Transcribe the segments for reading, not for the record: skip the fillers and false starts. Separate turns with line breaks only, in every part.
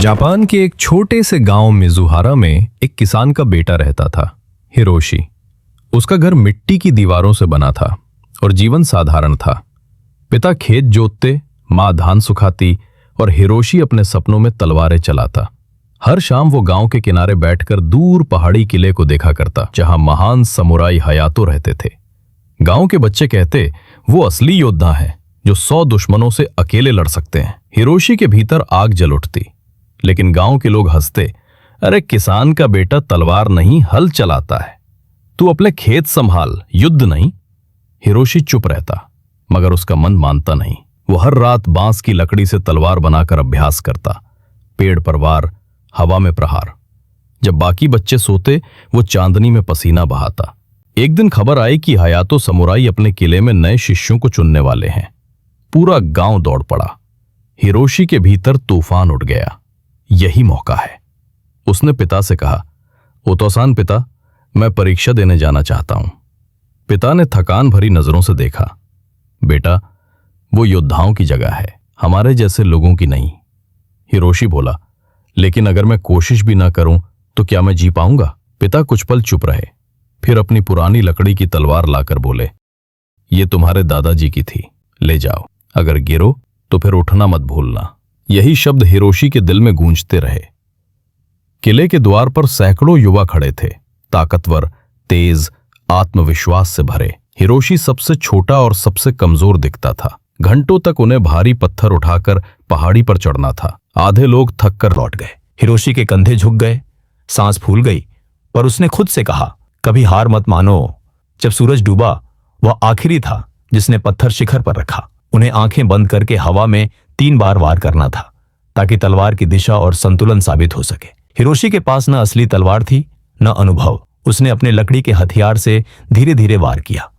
Japan के एक छोटे से गांव मिजुहारा में एक किसान का बेटा रहता था, हिरोशी। उसका घर मिट्टी की दीवारों से बना था और जीवन साधारण था। पिता खेत जोतते, माँ धान सुखाती और हिरोशी अपने सपनों में तलवारें चलाता। हर शाम वो गांव के किनारे बैठकर दूर पहाड़ी किले को देखा करता, जहां महान समुराई हयातो रहते थे। गांव के बच्चे कहते वो असली योद्धा है जो 100 दुश्मनों से अकेले लड़ सकते हैं। हिरोशी के भीतर आग जल उठती, लेकिन गांव के लोग हंसते, अरे किसान का बेटा तलवार नहीं हल चलाता है, तू अपने खेत संभाल, युद्ध नहीं। हिरोशी चुप रहता, मगर उसका मन मानता नहीं। वो हर रात बांस की लकड़ी से तलवार बनाकर अभ्यास करता, पेड़ पर वार, हवा में प्रहार। जब बाकी बच्चे सोते, वो चांदनी में पसीना बहाता। एक दिन खबर आई कि हयातो समुराई अपने किले में नए शिष्यों को चुनने वाले हैं। पूरा गांव दौड़ पड़ा। हिरोशी के भीतर तूफान उठ गया। यही मौका है, उसने पिता से कहा। ओतोसान पिता, मैं परीक्षा देने जाना चाहता हूं। पिता ने थकान भरी नजरों से देखा। बेटा, वो योद्धाओं की जगह है, हमारे जैसे लोगों की नहीं। हिरोशी बोला, लेकिन अगर मैं कोशिश भी ना करूं तो क्या मैं जी पाऊंगा? पिता कुछ पल चुप रहे, फिर अपनी पुरानी लकड़ी की तलवार लाकर बोले, ये तुम्हारे दादाजी की थी, ले जाओ। अगर गिरो तो फिर उठना मत भूलना। यही शब्द हिरोशी के दिल में गूंजते रहे। किले के द्वार पर सैकड़ों युवा खड़े थे, ताकतवर, तेज, आत्मविश्वास से भरे। हिरोशी सबसे छोटा और सबसे कमजोर दिखता था। घंटों तक उन्हें भारी पत्थर उठाकर पहाड़ी पर चढ़ना था। आधे लोग थक कर लौट गए।
हिरोशी के कंधे झुक गए, सांस फूल गई, पर उसने खुद से कहा, कभी हार मत मानो। जब सूरज डूबा, वह आखिरी था जिसने पत्थर शिखर पर रखा। उन्हें आंखें बंद करके हवा में 3 बार वार करना था, ताकि तलवार की दिशा और संतुलन साबित हो सके। हिरोशी के पास न असली तलवार थी, न अनुभव। उसने अपने लकड़ी के हथियार से धीरे धीरे वार किया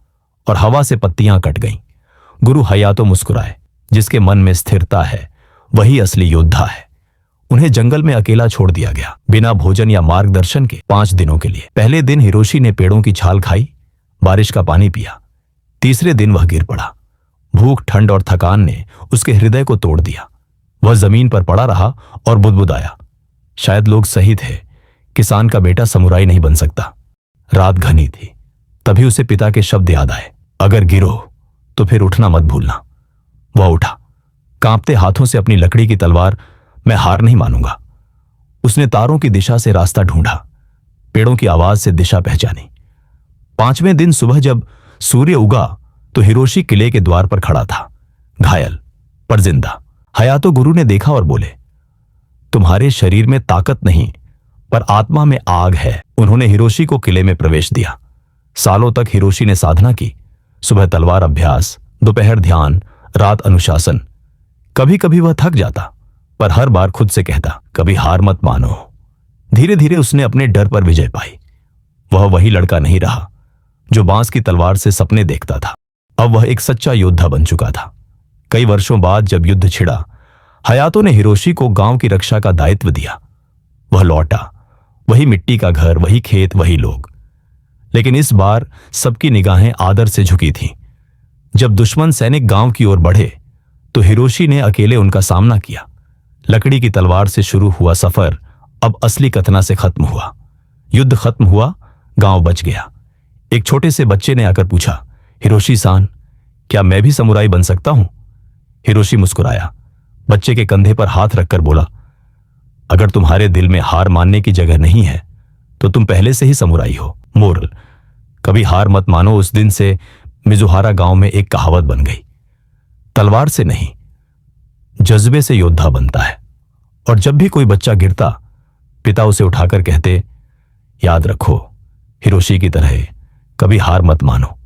और हवा से पत्तियां कट गईं। गुरु हयातो मुस्कुराए, जिसके मन में स्थिरता है वही असली योद्धा है। उन्हें जंगल में अकेला छोड़ दिया गया, बिना भोजन या मार्गदर्शन के, 5 दिनों के लिए। पहले दिन हिरोशी ने पेड़ों की छाल खाई, बारिश का पानी पिया। तीसरे दिन वह गिर पड़ा। भूख, ठंड और थकान ने उसके हृदय को तोड़ दिया। वह जमीन पर पड़ा रहा और बुदबुदाया, शायद लोग सही थे, किसान का बेटा समुराई नहीं बन सकता। रात घनी थी, तभी उसे पिता के शब्द याद आए, अगर गिरो तो फिर उठना मत भूलना। वह उठा, कांपते हाथों से अपनी लकड़ी की तलवार। मैं हार नहीं मानूंगा। उसने तारों की दिशा से रास्ता ढूंढा, पेड़ों की आवाज से दिशा पहचानी। 5वें दिन सुबह जब सूर्य उगा तो हिरोशी किले के द्वार पर खड़ा था, घायल पर जिंदा। हयातो गुरु ने देखा और बोले, तुम्हारे शरीर में ताकत नहीं, पर आत्मा में आग है। उन्होंने हिरोशी को किले में प्रवेश दिया। सालों तक हिरोशी ने साधना की, सुबह तलवार अभ्यास, दोपहर ध्यान, रात अनुशासन। कभी कभी वह थक जाता, पर हर बार खुद से कहता, कभी हार मत मानो। धीरे धीरे उसने अपने डर पर विजय पाई। वह वही लड़का नहीं रहा जो बांस की तलवार से सपने देखता था। अब वह एक सच्चा योद्धा बन चुका था। कई वर्षों बाद जब युद्ध छिड़ा, हयातो ने हिरोशी को गांव की रक्षा का दायित्व दिया। वह लौटा, वही मिट्टी का घर, वही खेत, वही लोग। लेकिन इस बार सबकी निगाहें आदर से झुकी थीं। जब दुश्मन सैनिक गांव की ओर बढ़े तो हिरोशी ने अकेले उनका सामना किया। लकड़ी की तलवार से शुरू हुआ सफर अब असली कतना से खत्म हुआ। युद्ध खत्म हुआ, गांव बच गया। एक छोटे से बच्चे ने आकर पूछा, हिरोशी सान, क्या मैं भी समुराई बन सकता हूं? हिरोशी मुस्कुराया, बच्चे के कंधे पर हाथ रखकर बोला, अगर तुम्हारे दिल में हार मानने की जगह नहीं है तो तुम पहले से ही समुराई हो। मोरल, कभी हार मत मानो। उस दिन से मिजुहारा गांव में एक कहावत बन गई, तलवार से नहीं, जज्बे से योद्धा बनता है। और जब भी कोई बच्चा गिरता, पिता उसे उठाकर कहते, याद रखो, हिरोशी की तरह कभी हार मत मानो।